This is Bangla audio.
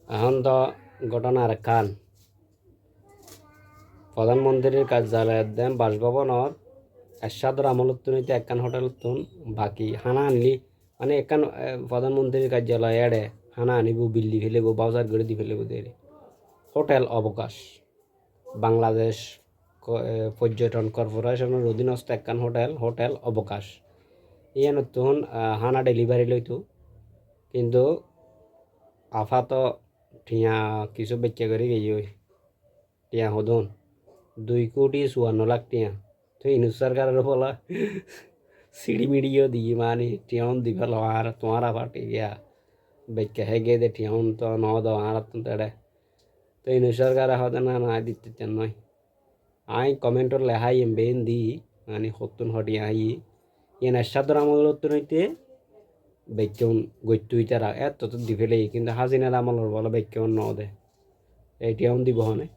এখন তো ঘটনার কান প্রধানমন্ত্রীর কার্যালয়ের দেন বাসভবনত এরশাদর আমলত তুনিতে একখান হোটেল তুন বাকি হানা আনলি মানে একখান প্রধানমন্ত্রীর কার্যালয় এড়ে হানা আনিব বিল্লি ফেলেব বাজার করে দি ফেলেব দেরি হোটেল অবকাশ বাংলাদেশ পর্যটন কর্পোরেশনের অধীনস্থ একখান হোটেল অবকাশ ইয়ে নতুন হানা ডেলিভারি লইতো কিন্তু আফাত ঠিয়া কিছু বেচা করে গিয়ে টিয়া হদন 2,54,00,000 টিয়া তো ইনু সরকারের বলা সিঁড়ি মিড়িও দিয়ে মানে টিয়ন দিবে আর তোমার আবার টিয়া বেচা হেগে দে টিয়ন তো ন দাও আর তেড়ে তো ইনু সরকার হতে না দিতে চান নয় আই কমেন্টর লেহাই বেন দি মানে হতুন হটিয়া আই ইয়ে এরশাদর আমল হইতে বেচন গত্যুই তারা এত তো দিফেলেই কিন্তু হাসিনার আমলের বলে বেচন ন দে এটিএম দিব হনে